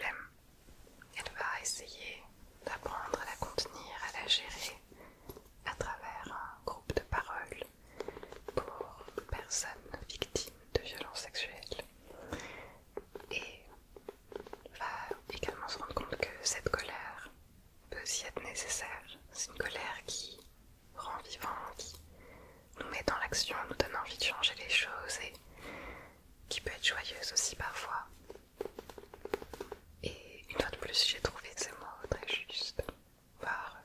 problème, elle va essayer d'apprendre à la contenir, à la gérer à travers un groupe de parole pour personnes victimes de violences sexuelles et va également se rendre compte que cette colère peut aussi être nécessaire. C'est une colère qui rend vivant, qui nous met dans l'action, nous donne envie de changer les choses et qui peut être joyeuse aussi parfois. Et une fois de plus, j'ai trouvé ces mots très justes, voir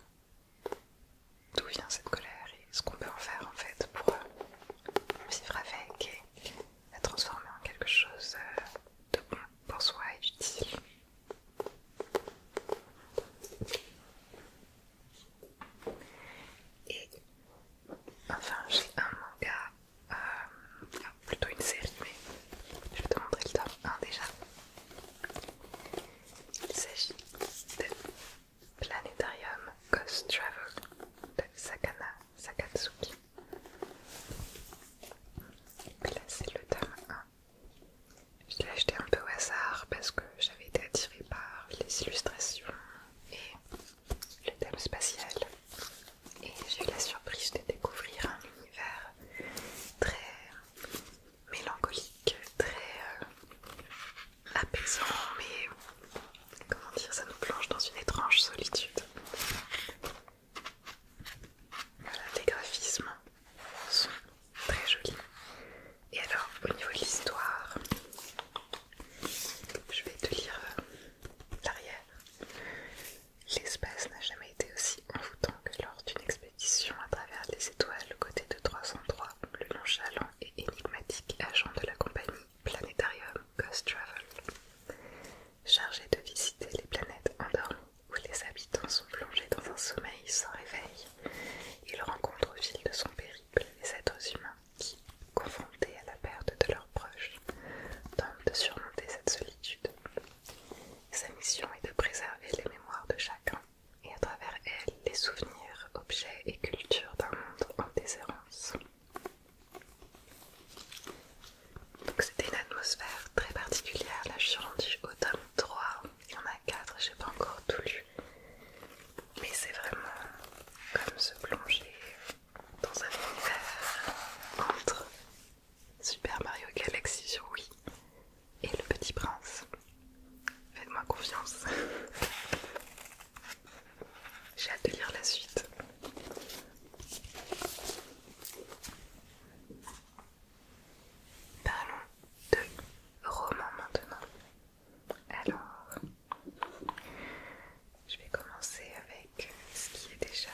d'où vient cette colère et ce qu'on peut en faire en fait pour vivre avec et la transformer en quelque chose de bon pour soi et d'utile. Et enfin, j'ai un manga, plutôt une série, mais je vais te montrer le tome 1 déjà. Il s'agit de Planetarium Ghost Travel de Sakana Sakatsuki. Et là c'est le tome 1. Je l'ai acheté un peu au hasard parce que j'avais été attirée par les illustrations et le thème spatial. Et j'ai eu la surprise de découvrir un univers très mélancolique, très apaisant, mais comment dire, ça nous plonge dans une étrange solitude. Voilà, les graphismes sont très jolis. Et alors, au niveau de l'histoire, je vais te lire l'arrière. L'espace n'a jamais été aussi envoûtant que lors d'une expédition à travers les étoiles aux côtés de 303, le nonchalant et énigmatique agent de la compagnie Planetarium Ghost Travel. Chargé de visiter les planètes endormies où les habitants sont plongés dans un sommeil sans réveil, il rencontre au fil de son périple les êtres humains qui, confrontés à la perte de leurs proches, tentent de surmonter cette solitude. Sa mission est de préserver les mémoires de chacun et à travers elles les souvenirs, objets et cultures d'un monde en déshérence. Donc c'était une atmosphère très particulière. Là je suis rendue au tome 3, il y en a 4, j'ai pas encore tout lu. Mais c'est vraiment comme se plonger dans un univers entre Super Mario Galaxy sur Wii et Le Petit Prince. Faites-moi confiance. J'ai hâte de lire la suite. Parlons de romans maintenant. Alors, je vais commencer avec ce qui est déjà,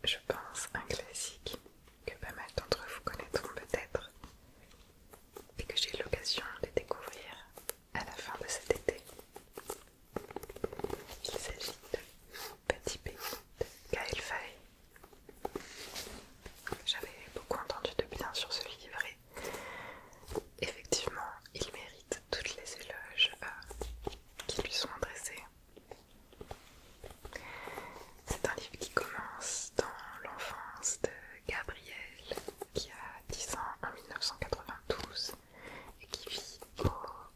je pense, un classique que pas mal d'entre vous connaîtront peut-être et que j'ai eu l'occasion de découvrir à la fin de cet été. Il s'agit de Petit Pays de Gaël Faye. J'avais beaucoup entendu de bien sur ce livre et effectivement il mérite toutes les éloges qui lui sont adressés. C'est un livre qui commence dans l'enfance de Gabriel qui a 10 ans en 1992 et qui vit au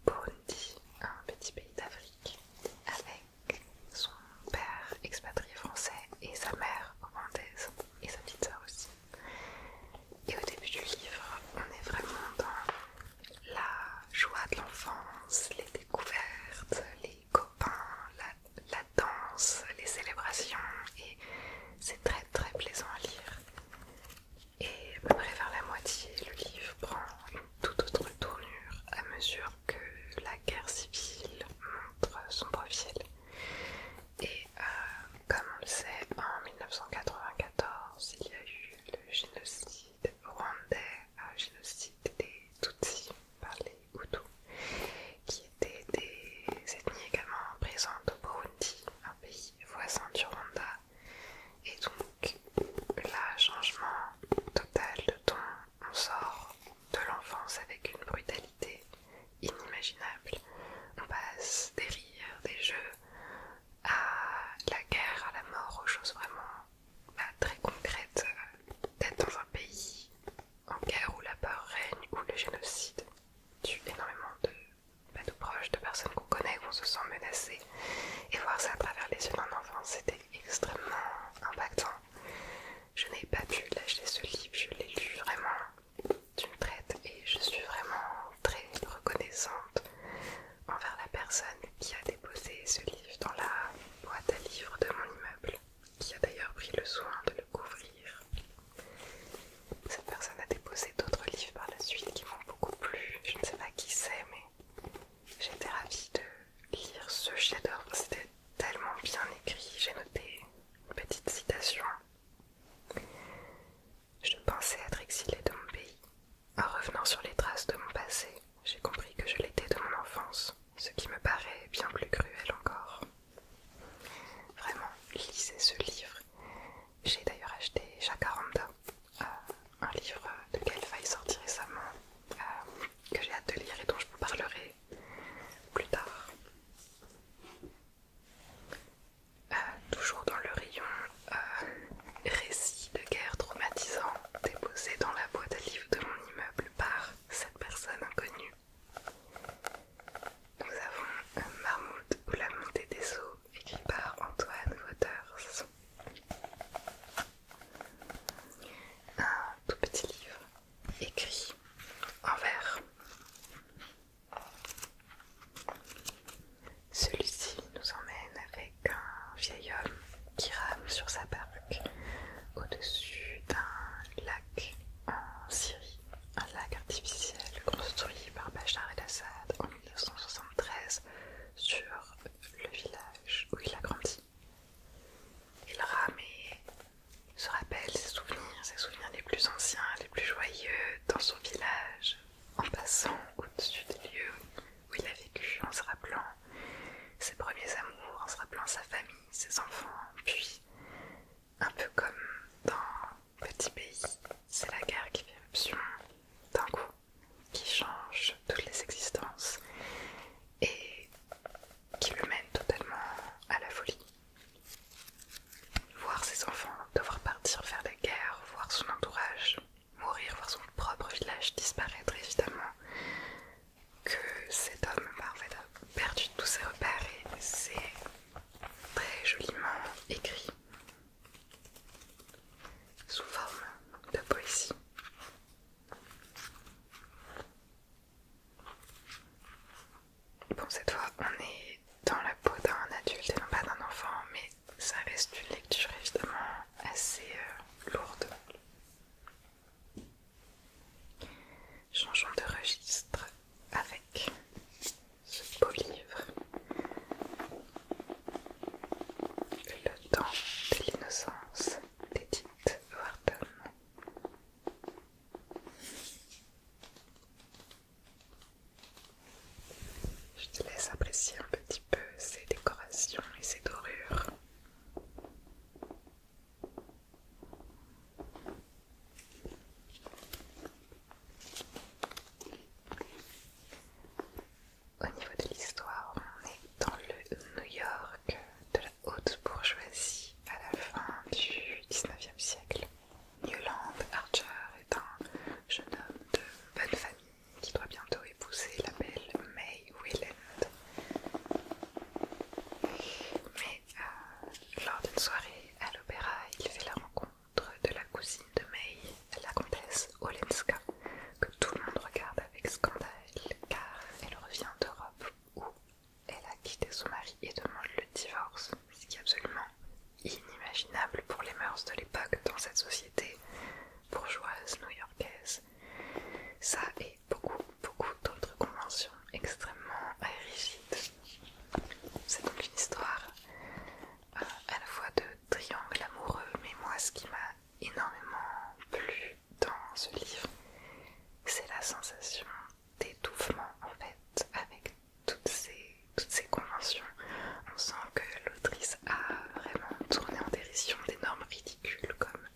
Burundi, un petit pays d'Afrique, avec son père expatrié français et sa mère rwandaise et sa petite sœur aussi. Et au début du livre, on est vraiment dans la joie de l'enfance, les découvertes, les copains, bien plus cruel encore. Vraiment, lisez ce livre. J'ai d'ailleurs acheté Jacaranda, un livre de Kelle sorti récemment, que j'ai hâte de lire et dont je vous parlerai plus tard. Toujours dans le rayon récits de guerre traumatisants déposés dans la boîte à livres de mon immeuble par cette personne inconnue. Nous avons Marmoud ou la montée des eaux, écrit par Antoine Waters. Un tout petit livre écrit en vers. Celui-ci nous emmène avec un vieil homme qui rame sur sa barque au-dessus d'un lac en Syrie, un lac artificiel construit par Bachar el-Assad en 1973 sur le village où il a grandi. Il rame et se rappelle ses souvenirs les plus anciens, les plus joyeux dans son village, en passant au-dessus des lieux où il a vécu, en se rappelant ses premiers amours, en se rappelant sa famille, ses enfants, puis un peu comme dans Petit Pays, c'est la guerre qui fait éruption d'un coup, qui change toutes les existences et qui le mène totalement à la folie. Voir ses enfants devoir partir faire la guerre, voir son entourage mourir, voir son propre village disparaître, évidemment que cet homme en fait, a perdu tous ses repères et c'est très joliment écrit sous forme de poésie. Bon, cette fois on est dans la peau d'un adulte et non pas d'un enfant, mais ça reste une lecture évidemment assez lourde. Changeons de registre avec ce beau livre, Le temps de l'innocence d'Edith Wharton. Je te laisse apprécier un petit peu ces décorations et ces dorures. Au niveau de l'histoire, on est dans le New York de la haute bourgeoisie à la fin du 19e siècle. Newland Archer est un jeune homme de bonne famille qui doit bientôt épouser la belle May Wayland. Mais lors d'une soirée à l'opéra, il fait la rencontre de la cousine de May, la comtesse Olenska, que tout le monde regarde avec scandale car elle revient d'Europe où elle a quitté son mari et demande le divorce, ce qui est absolument inimaginable pour les mœurs de l'époque dans cette société bourgeoise new-yorkaise. Ça et beaucoup d'autres conventions extrêmement rigides. C'est donc une histoire à la fois de triangle amoureux, mais moi ce qui m'a énormément plu dans ce livre, c'est la sensation d'étouffement en fait avec toutes ces conventions. On sent que l'autrice a vraiment tourné en dérision des normes ridicules comme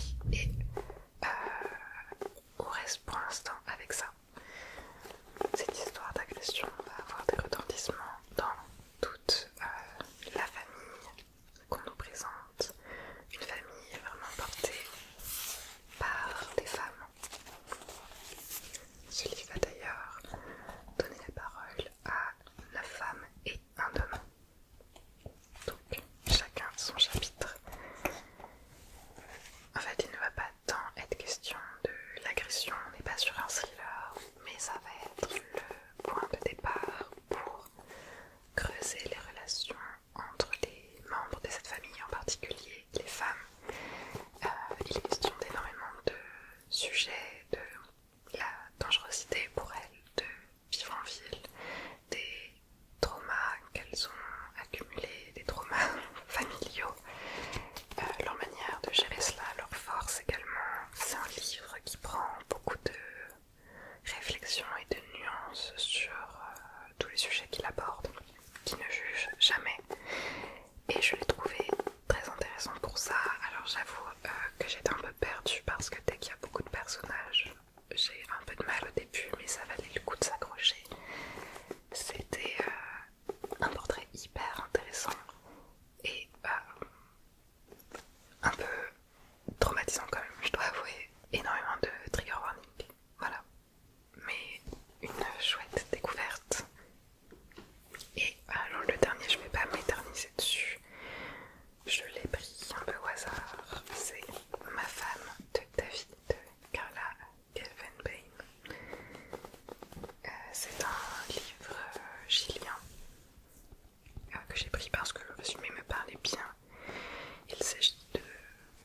écrit et on reste pour l'instant avec ça. Cette histoire d'agression va avoir des retentissements dans toute la famille qu'on nous présente. Une famille vraiment portée par des femmes. Ce livre va d'ailleurs donner la parole à 9 femmes et un homme. Donc chacun son chapitre. En fait, il ne va pas tant être question de l'agression, on n'est pas sur un thriller, mais ça va être le point de départ pour creuser les relations entre les membres de cette famille, en particulier les femmes. Il est question d'énormément de sujets, de la dangerosité pour elles de vivre en ville, des traumas qu'elles ont accumulés, des traumas familiaux, leur manière de gérer cela, leur force également. C'est un livre qui prend beaucoup de réflexion et de nuances sur tous les sujets qu'il aborde, qui ne juge jamais. Et je l'ai trouvé très intéressant pour ça. Alors j'avoue que j'étais un peu perdue parce que dès qu'il y a beaucoup de personnages, j'ai un peu de mal au début, mais ça valait le coup de s'accrocher. C'était un portrait hyper intéressant et un peu traumatisant quand même, je dois avouer. Énormément de trigger warning, voilà. Mais une chouette découverte. Et alors le dernier, je vais pas m'éterniser dessus. Je l'ai pris un peu au hasard. C'est Ma femme de David de Carla Gelfenbein. C'est un livre chilien que j'ai pris parce que le résumé me parlait bien. Il s'agit de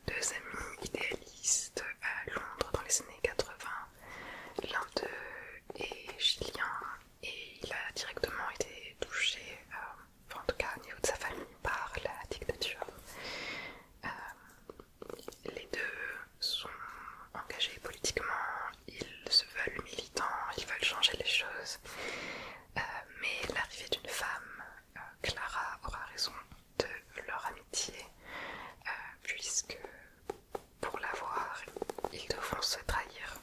deux amis idéalistes à Londres dans les années 80. L'un d'eux est chilien et il a directement été touché, enfin, en tout cas au niveau de sa famille, par la dictature. Les deux sont engagés politiquement, ils se veulent militants, ils veulent changer les choses. Mais l'arrivée d'une femme, Clara, aura raison de leur amitié, puisque pour l'avoir, ils devront se trahir.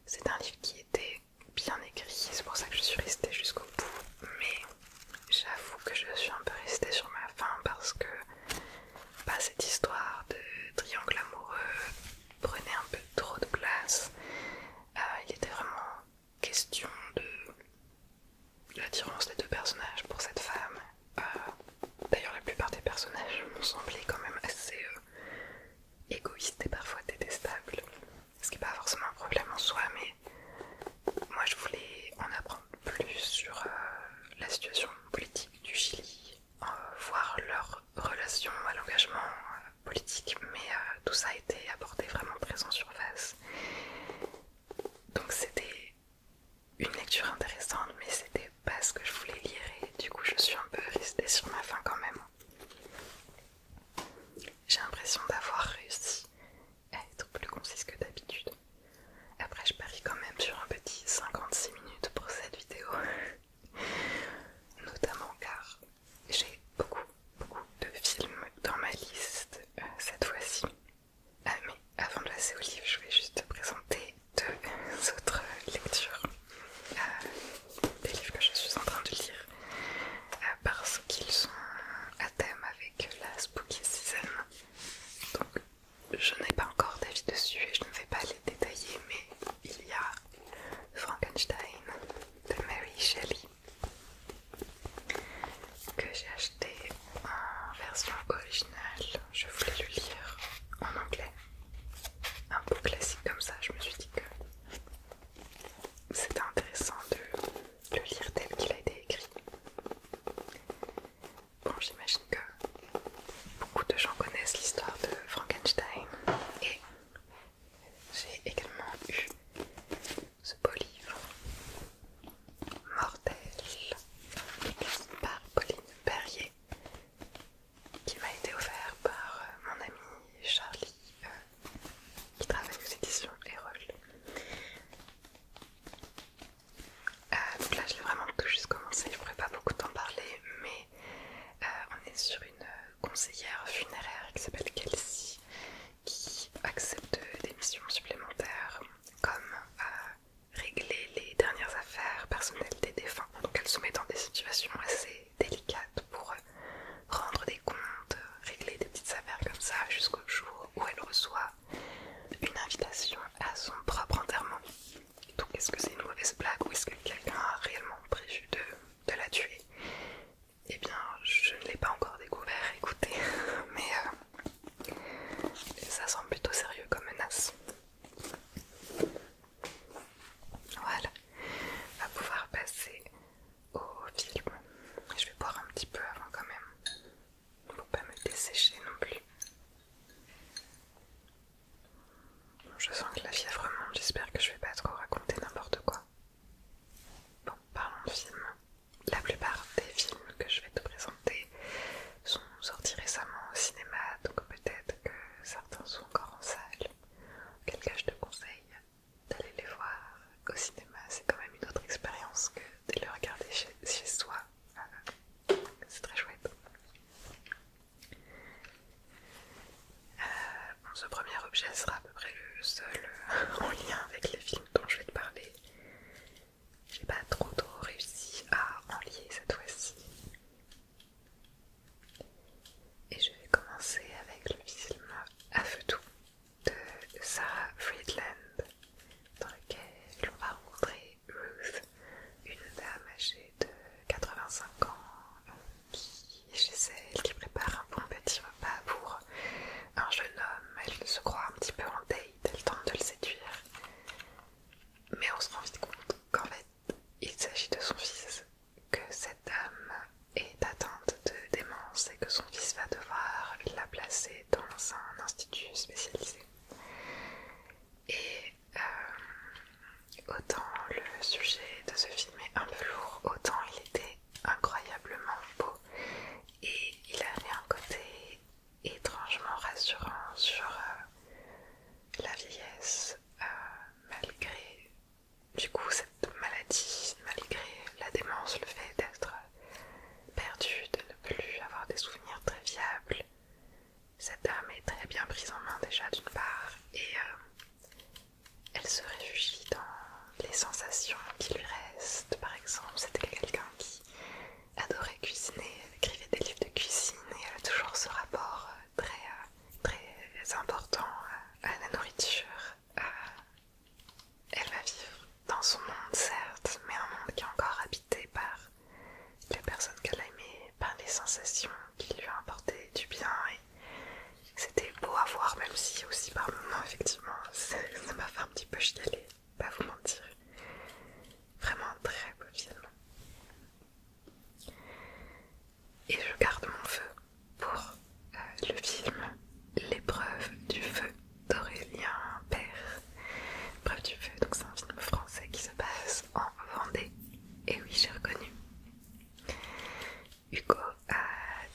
C'est un livre qui était bien écrit, c'est pour ça que je suis restée jusqu'au bout, mais j'avoue que je suis un peu restée sur ma faim parce que cette histoire de triangle amoureux prenait un peu trop de place. Il était vraiment question de l'attirance des deux personnages pour cette femme. D'ailleurs, la plupart des personnages m'ont semblé quand même assez égoïstes et parfois détestables, ce qui n'est pas forcément un problème en soi, mais moi je voulais en apprendre plus sur la situation politique du Chili, voir leur relation à l'engagement politique, mais tout ça a été abordé vraiment très en surface. Donc c'était une lecture intéressante, mais c'était pas ce que je voulais lire et du coup je suis un peu restée sur ma faim quand même. J'ai l'impression d'avoir réussi à être plus concise que d'habitude. Après je parie quand même sur un petit 56 minutes pour cette vidéo. Notamment car j'ai beaucoup de films dans ma liste cette fois-ci. Mais avant de passer au livre, je vais juste te présenter deux autres lectures. Des livres que je suis en train de lire parce qu'ils sont à thème avec la spooky season. Donc je n'ai pas encore d'avis dessus et je ne vais pas les détailler, mais il y a Frankenstein de Mary Shelley que j'ai acheté en version originale. Je voulais le lire en anglais, un beau classique comme ça. Je me suis dit que c'était intéressant de le lire tel qu'il a été écrit. Bon, j'imagine que beaucoup de gens connaissent l'histoire de Frankenstein. je sens que la fièvre monte, j'espère que je vais pas trop raconter n'importe quoi. Bon, parlons de films. La plupart des films que je vais te présenter sont sortis récemment au cinéma, donc peut-être que certains sont encore en salle. Auquel cas je te conseille d'aller les voir au cinéma, c'est quand même une autre expérience que de les regarder chez soi. C'est très chouette. Bon, ce premier objet sera à peu près le seul en lien avec les films dont je vais te parler. J'ai pas trop réussi à en lier cette fois-ci. Et je vais commencer avec le film À feu doux de Sarah Friedland, dans lequel on va rencontrer Ruth, une dame âgée de 85 ans qui est chez elle, qui prépare un bon petit repas pour un jeune homme. Elle se croit un petit peu en date, elle tente de le séduire, mais on se rend vite compte qu'en fait il s'agit de son fils, que cette dame est atteinte de démence et que son fils va devoir la placer dans un institut spécialisé. Et autant le sujet de ce film est un peu lourd, autant il était incroyablement beau et il avait un côté étrangement rassurant sur la vieillesse, malgré du coup cette maladie, malgré la démence, le fait d'être perdu, de ne plus avoir des souvenirs très viables. Cette dame est très bien prise en main déjà d'une part, et elle se réfugie dans les sensations qui lui restent. Par exemple, c'était quelqu'un qui adorait cuisiner, elle écrivait des livres de cuisine et elle a toujours ce rapport très important à la nourriture. Elle va vivre dans son monde certes, mais un monde qui est encore habité par les personnes qu'elle a aimées, par les sensations qui lui ont apporté du bien, et c'était beau à voir, même si aussi par moments effectivement ça m'a fait un petit peu chialer, pas vous mentir. Vraiment un très beau film. Et je garde mon feu pour le film L'épreuve du feu d'Aurélien Père. L'épreuve du feu, donc c'est un film français qui se passe en Vendée. Et oui, j'ai reconnu. Hugo a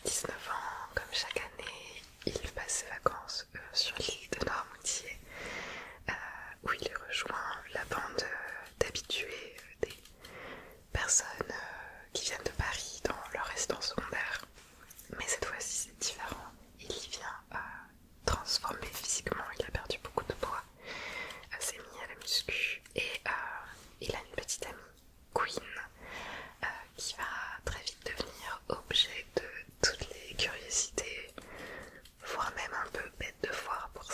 19 ans, comme chaque année, il passe ses vacances sur l'île de Noirmoutier, où il rejoint la bande d'habitués, des personnes qui viennent de Paris dans leur résidence secondaire. Mais cette fois-ci c'est différent, il y vient transformé physiquement, il a perdu beaucoup de poids, s'est mis à la muscu et il a une petite amie, Queen, qui va très vite devenir objet de toutes les curiosités, voire même un peu bête de foire pour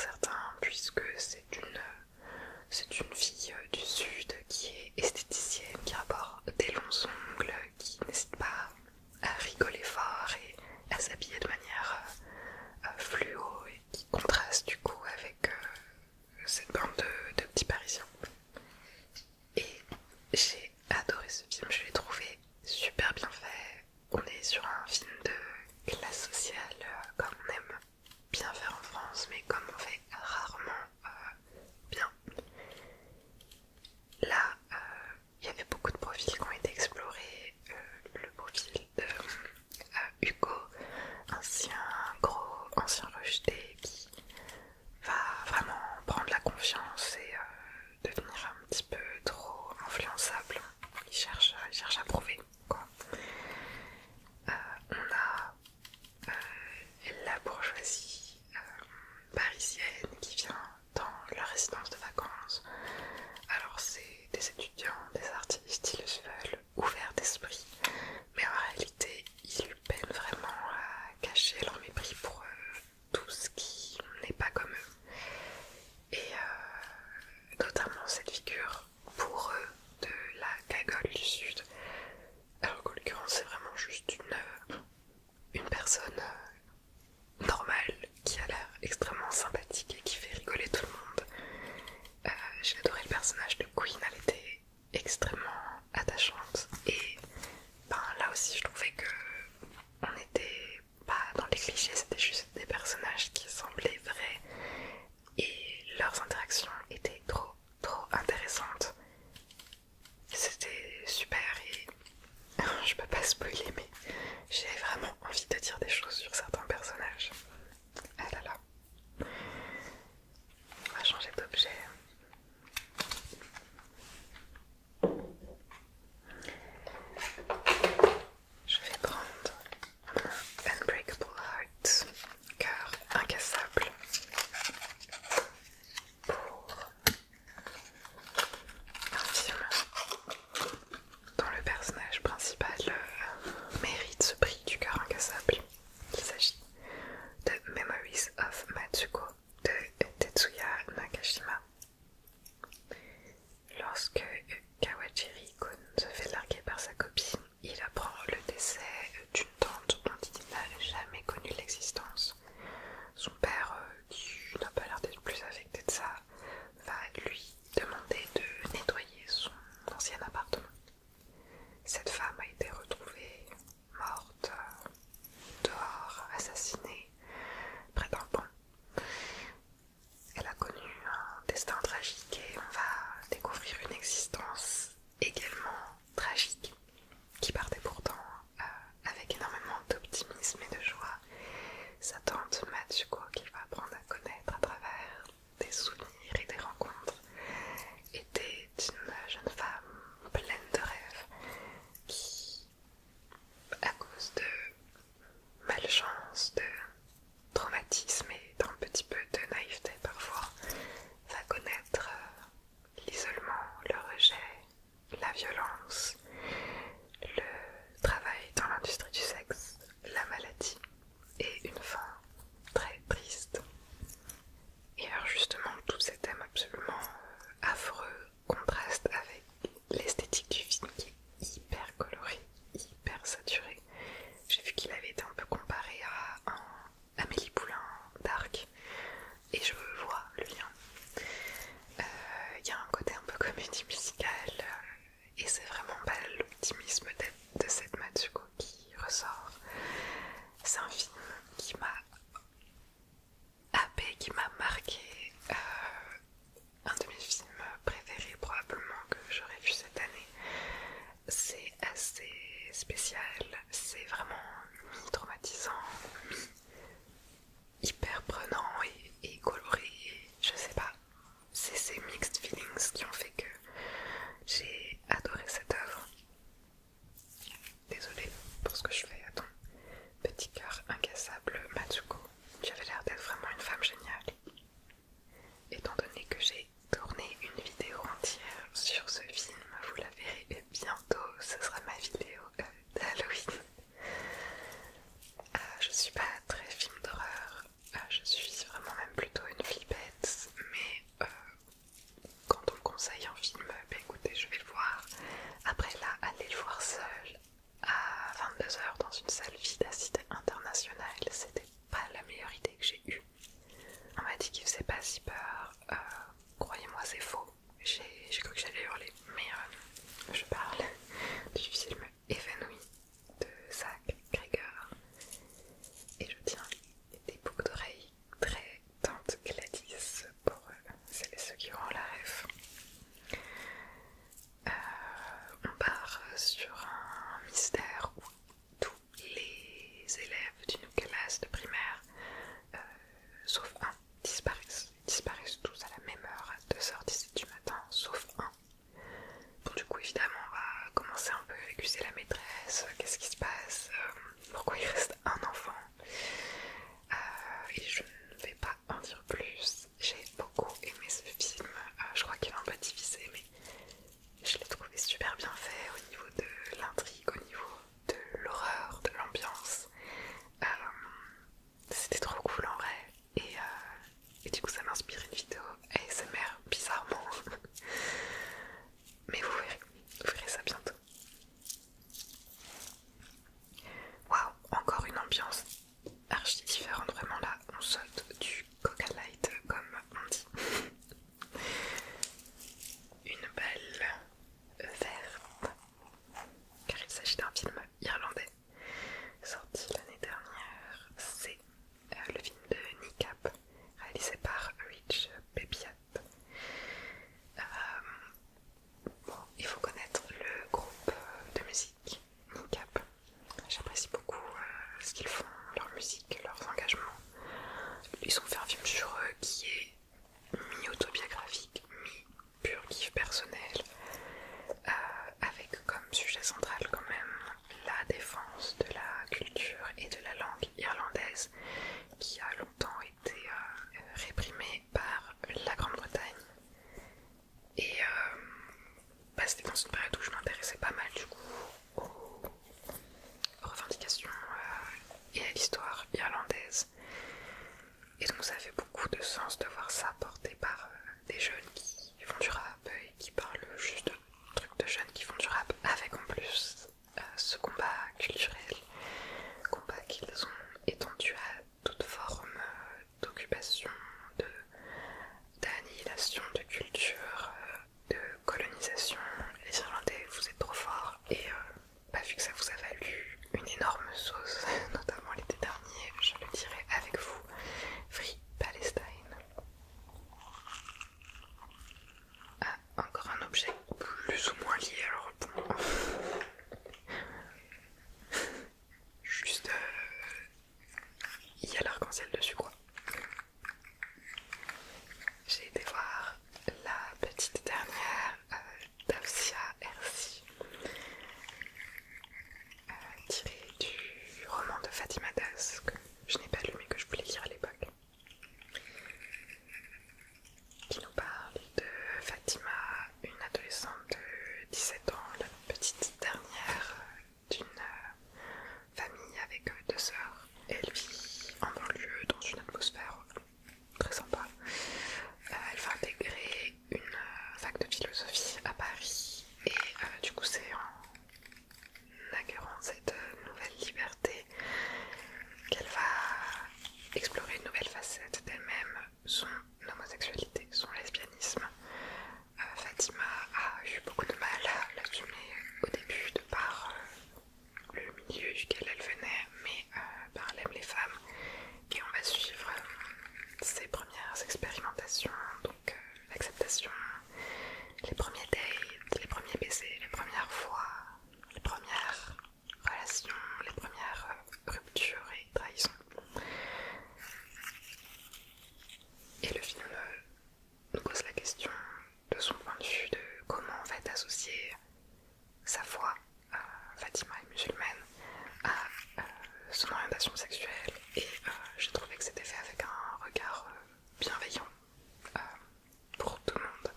de sens de voir ça porté par des jeunes qui font du rap et qui parlent juste de trucs de jeunes qui font du rap, avec en plus ce combat culturel, combat qu'ils ont étendu à toute forme d'occupation, d'annihilation de culture, de colonisation. Les Irlandais, vous êtes trop forts, et vu que ça vous a valu une énorme sauce, notamment l'été dernier, je le dirai avec vous, Free Palestine. Ah, encore un objet plus ou moins lié, alors bon, juste il y a l'arc-en-ciel dessus quoi. J'ai été voir la petite dernière d'Afsia Hersi, tirée du roman de Fatima Das, que je n'ai pas lu mais que je voulais lire à l'époque, qui nous parle de Fatima, une adolescente de 17 ans, la petite dernière d'une famille avec deux sœurs. Elle vit en banlieue dans une atmosphère très sympa. Elle va intégrer une fac de philosophie à Paris, et du coup c'est en acquérant cette nouvelle liberté qu'elle va explorer une nouvelle facette d'elle-même, son homosexualité, son lesbianisme. Fatima a eu beaucoup de mal à l'assumer au début de par le milieu duquel elle venait, mais elle aime les femmes, et on va suivre ses premières expérimentations, donc l'acceptation, les premiers dates, les premiers baisers, les premières fois, les premières relations, les premières ruptures et trahisons. Et le film nous pose la question de son point de vue de comment en fait associer sa foi, Fatima est musulmane, à son orientation sexuelle, et j'ai trouvé que c'était fait avec un regard bienveillant pour tout le monde.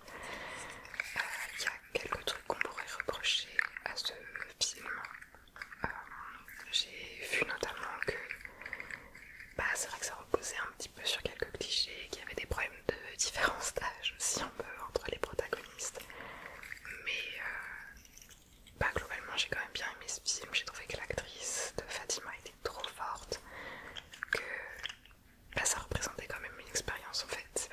Il y a quelques trucs qu'on pourrait reprocher à ce film. J'ai vu notamment que c'est vrai que ça reposait un petit peu sur quelques clichés, qu'il y avait des problèmes de différence d'âge aussi un peu entre les protagonistes, mais globalement j'ai quand même bien aimé ce film. J'ai trouvé que l'actrice de Fatima était trop forte, que ça représentait quand même une expérience en fait. C'est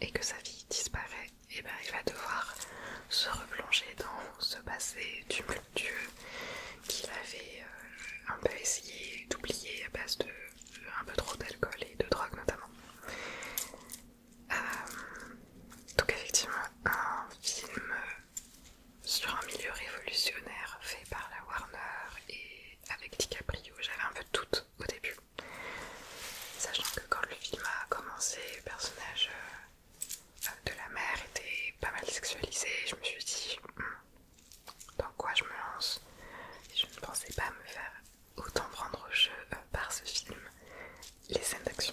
et que sa vie disparaît, et ben il va devoir se replonger dans ce passé tumultueux qu'il avait un peu essayé d'oublier à base de un peu trop d'alcool et de drogue notamment. Donc effectivement un film sur un milieu révolutionnaire fait par la Warner et avec DiCaprio. J'avais un peu de doute au début, sachant que quand le film a commencé, le personnage de la mère était pas mal sexualisé. Je me suis dit dans quoi je me lance, et je ne pensais pas me faire autant prendre au jeu par ce film. Les scènes d'action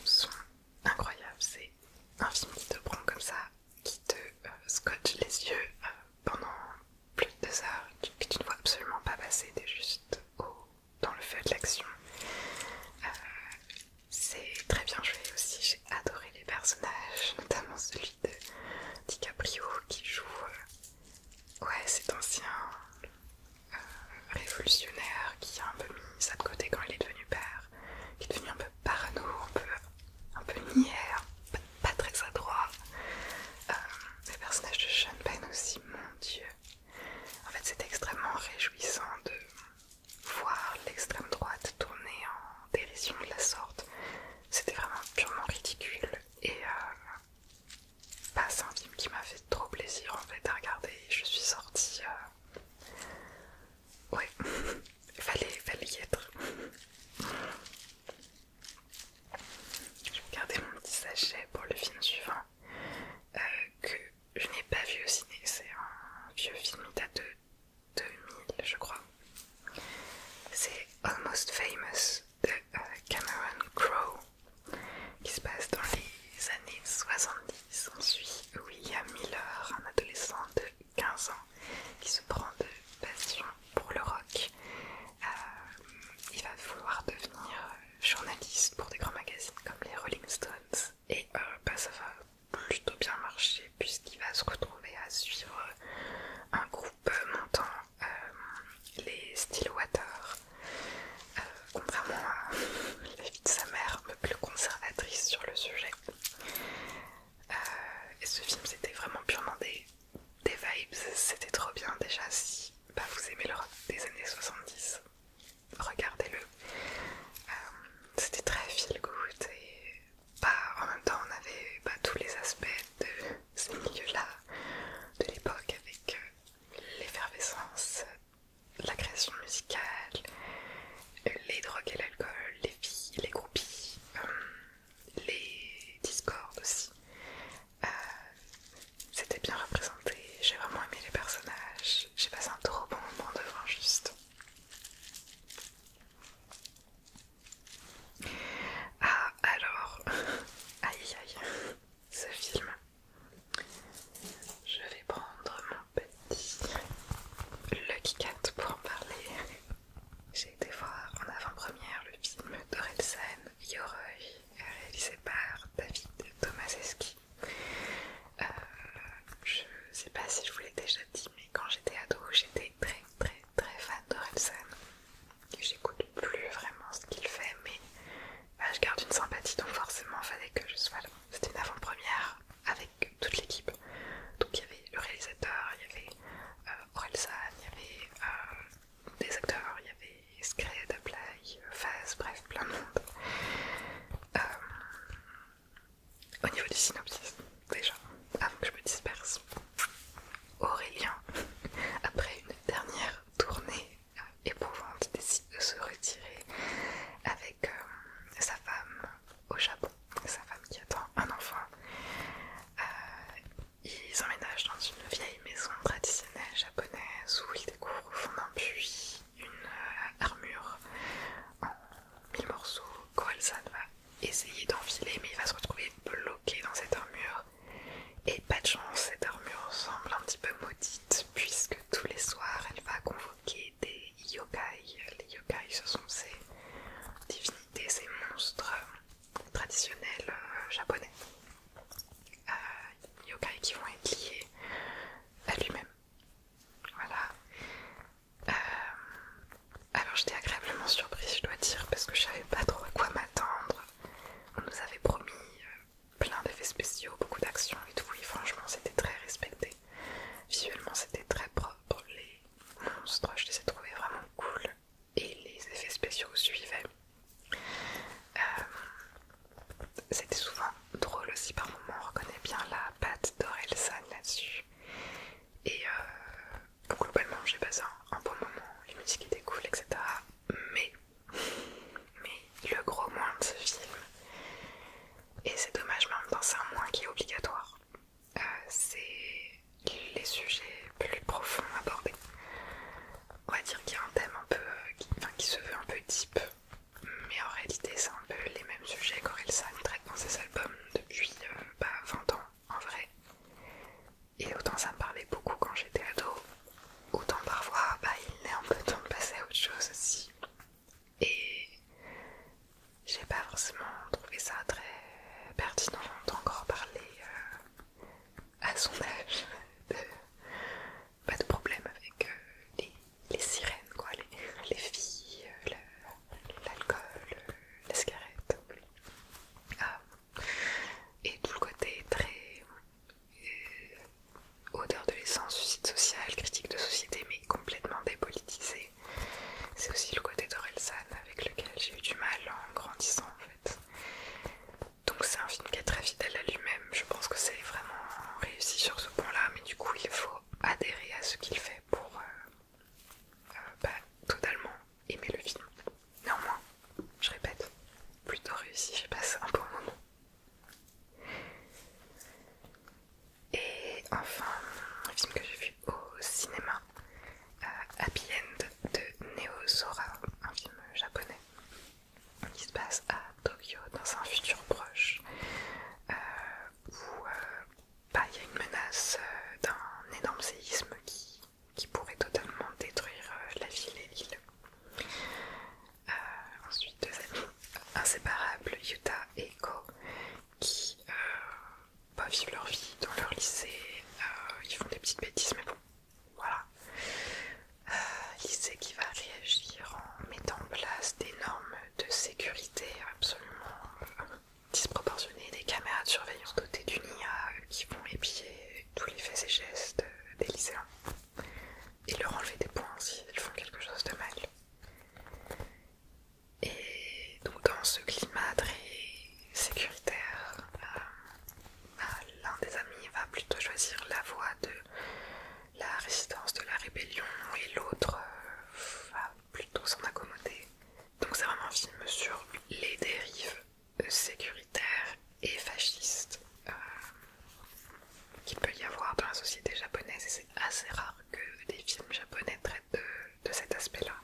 voir dans la société japonaise et c'est assez rare que des films japonais traitent de cet aspect-là.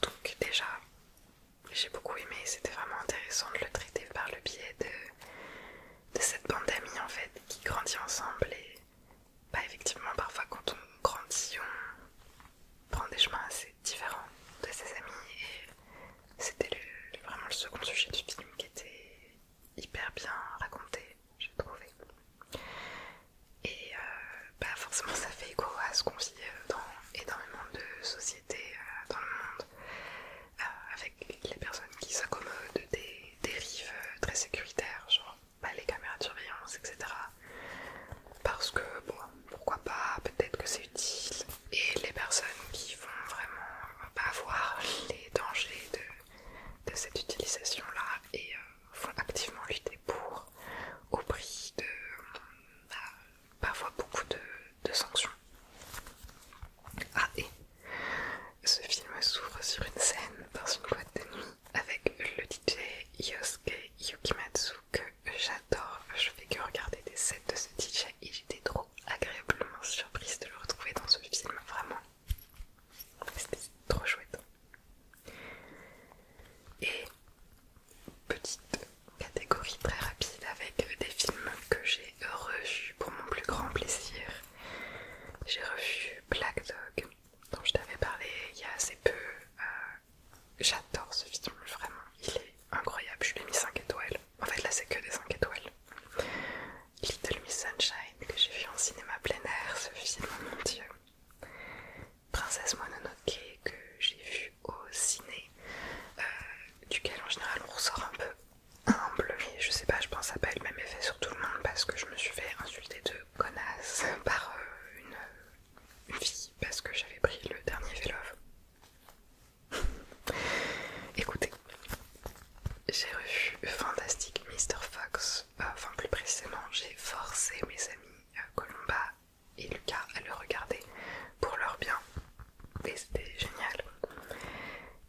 Donc déjà, j'ai beaucoup aimé, c'était vraiment intéressant de le traiter par le biais de cette bande d'amis en fait qui grandit ensemble et bah effectivement parfois quand on grandit on prend des chemins assez différents de ses amis et c'était vraiment le second sujet du film qui était hyper bien raconté, j'ai trouvé. Et bah forcément ça fait écho à ce qu'on vit dans énormément de sociétés dans le monde, avec les personnes qui s'accommodent des dérives très sécuritaires, genre bah, les caméras de surveillance, etc. Parce que bon, pourquoi pas, peut-être que c'est utile. Et les personnes qui vont vraiment pas voir les dangers de cette utilisation-là et vont activement lutter pour, au prix de bah, parfois beaucoup de sanctions. Ah, et ce film s'ouvre sur une scène dans une boîte de nuit avec le DJ Yosuke Yukimatsu que j'adore. Je fais que regarder des sets de ce DJ et j'étais trop agréablement surprise de le retrouver dans ce film, vraiment. C'était trop chouette. Et petite catégorie très rapide avec des films que j'ai revus pour mon plus grand plaisir. J'ai revu Black Dog, dont je t'avais parlé il y a assez peu. J'adore ce film, vraiment, il est incroyable, je lui ai mis 5 étoiles. En fait là c'est que des 5 étoiles. Little Miss Sunshine, que j'ai vu en cinéma plein air, ce film, mon dieu. Princesse Mononoke, que j'ai vu au ciné, duquel en général on ressort un peu humble, mais je sais pas, je pense que ça n'a pas eu le même effet sur tout le monde parce que je me suis fait insulter de connasse par une fille parce que j'avais pris le dernier Vlove. Écoutez, j'ai revu Fantastic Mr. Fox, enfin plus précisément j'ai forcé mes amis Colomba et Lucas à le regarder pour leur bien et c'était génial.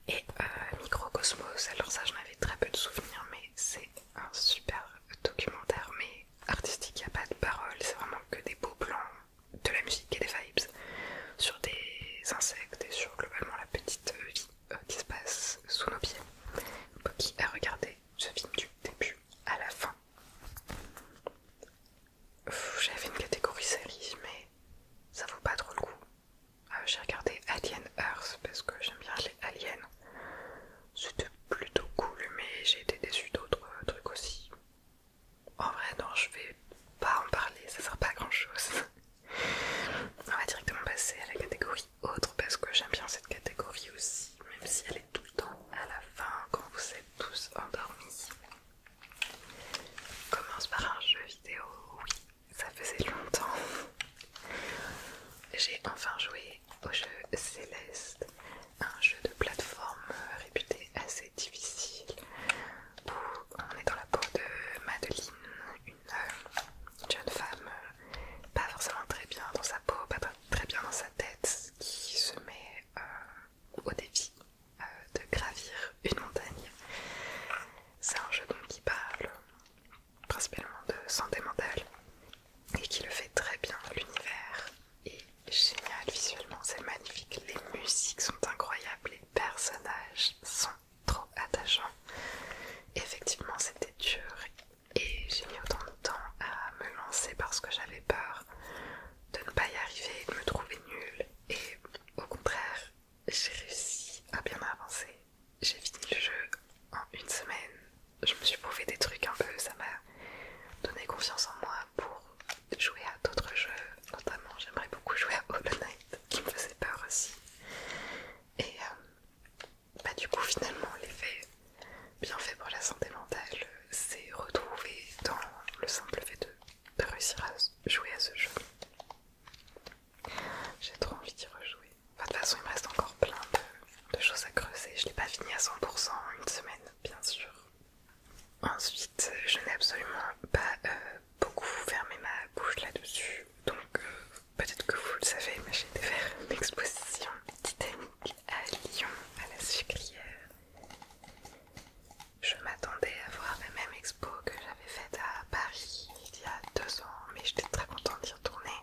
Et Microcosmos, alors ça j'en avais très peu de souvenirs mais c'est un super documentaire mais artistique, il n'y a pas de paroles, c'est vraiment que des beaux plans, de la musique et des vibes sur des insectes et sur globalement la petite vie qui se passe sous nos pieds. Qui a regardé ce film du début à la fin. J'avais une catégorie série mais ça vaut pas trop le coup. J'ai regardé Alien Earth parce que j'aime bien les aliens. C'était plutôt cool mais j'ai été déçue d'autres trucs aussi. En vrai non, je vais pas en parler, ça sert pas à grand chose. On va directement passer à la catégorie autre parce que j'aime bien cette catégorie aussi, même si elle est tout le temps à la fin quand vous êtes tous endormis. On commence par un jeu vidéo, oui, ça faisait longtemps. J'ai enfin joué au jeu Céleste, un jeu de plateforme réputé assez difficile où on est dans la peau de Madeline, une jeune femme pas forcément très bien dans sa peau, pas très bien dans sa tête, qui se met au défi de gravir une montagne. C'est un jeu donc qui parle principalement de santé mentale et qui le fait très bien. L'univers est génial visuellement, c'est magnifique, les musiques sont incroyables, les personnages sont trop attachants. Effectivement c'était dur et j'ai mis autant de temps à me lancer parce que j'avais peur de ne pas y arriver, de me trouver nulle et au contraire j'ai réussi à bien avancer. J'ai fini le jeu en une semaine, je me suis prouvé des trucs un peu, ça m'a donné confiance en moi pour jouer à d'autres jeux, notamment j'aimerais beaucoup jouer à Hollow Knight qui me faisait peur aussi. Et bah du coup finalement l'effet bien fait pour la santé mentale s'est retrouvé dans le simple fait de réussir à jouer à ce jeu. J'ai trop envie d'y rejouer. Enfin, de toute façon il me reste encore plein de choses à creuser, je l'ai pas fini à 100% en une semaine bien sûr. Ensuite je n'ai absolument pas beaucoup fermé ma bouche là-dessus, donc peut-être que vous le savez mais j'ai été faire une exposition Titanic à Lyon à la Sucrière. Je m'attendais à voir la même expo que j'avais faite à Paris il y a 2 ans mais j'étais très contente d'y retourner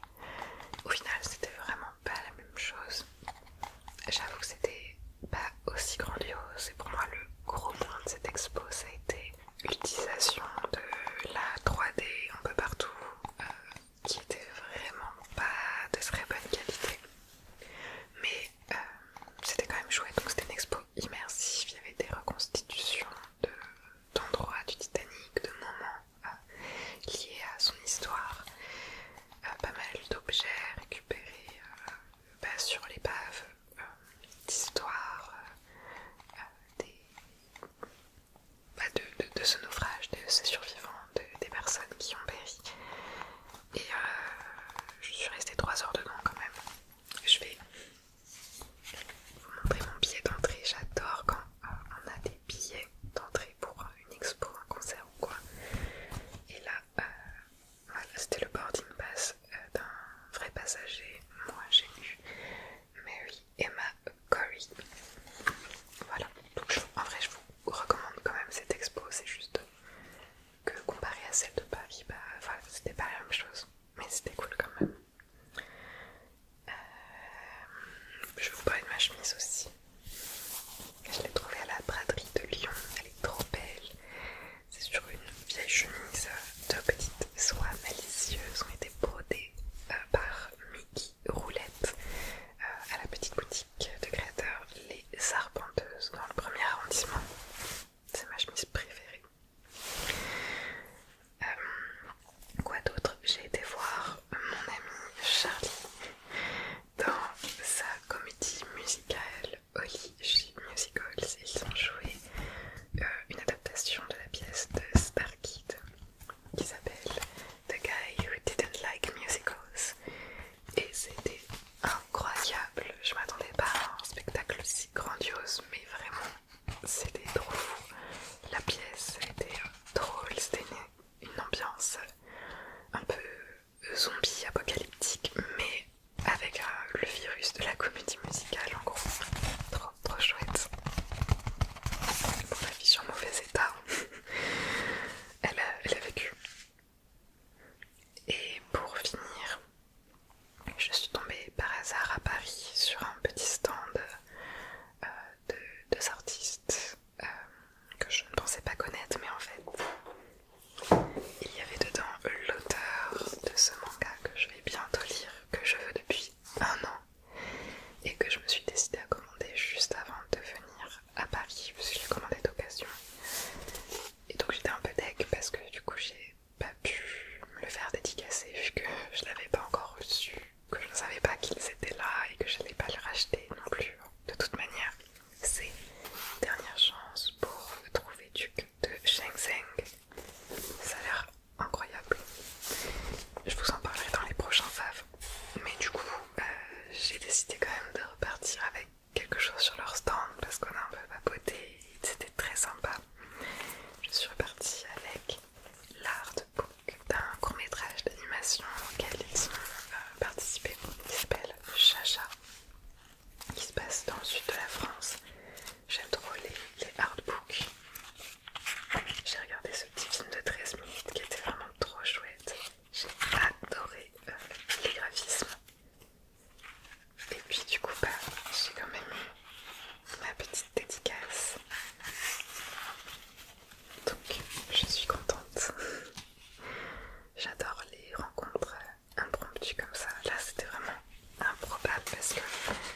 impromptu comme ça. Là c'était vraiment improbable parce que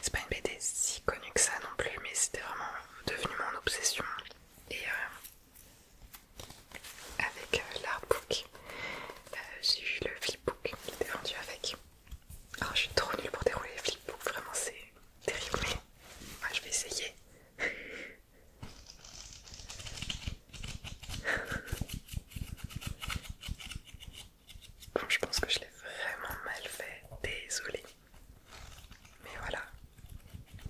c'est pas une BD si connue que ça non plus, mais c'était vraiment devenu mon obsession. Et avec l'artbook, j'ai eu le flipbook qui était vendu avec. Alors je suis trop nulle pour dérouler les flipbooks, vraiment c'est terrible, mais ouais, je vais essayer. Bon, je pense que je l'ai vraiment mal fait, désolée. Mais voilà,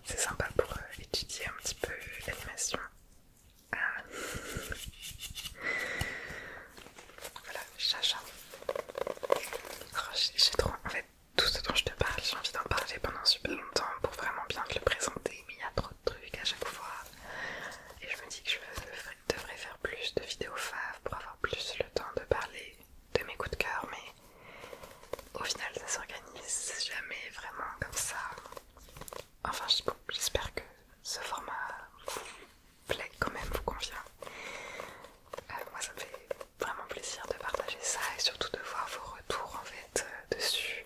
c'est sympa pour étudier un petit peu l'animation. Ah. Voilà, chacha. Oh, j'ai trop... En fait, tout ce dont je te parle, j'ai envie d'en parler pendant super longtemps pour vraiment bien te le présenter, mais il y a trop de trucs à chaque fois. Et je me dis que je devrais faire plus de vidéos faves pour avoir plus le temps de parler de mes coups de cœur, mais au final ça s'organise jamais vraiment comme ça. Enfin, j'espère que ce format vous plaît quand même, vous convient. Moi ça me fait vraiment plaisir de partager ça et surtout de voir vos retours en fait dessus.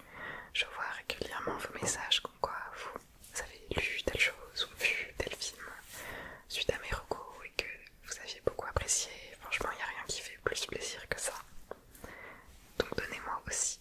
Je vois régulièrement vos messages comme quoi vous avez lu telle chose ou vu tel film suite à mes recos et que vous aviez beaucoup apprécié. Franchement, il n'y a rien qui fait plus plaisir que ça. Donc donnez-moi aussi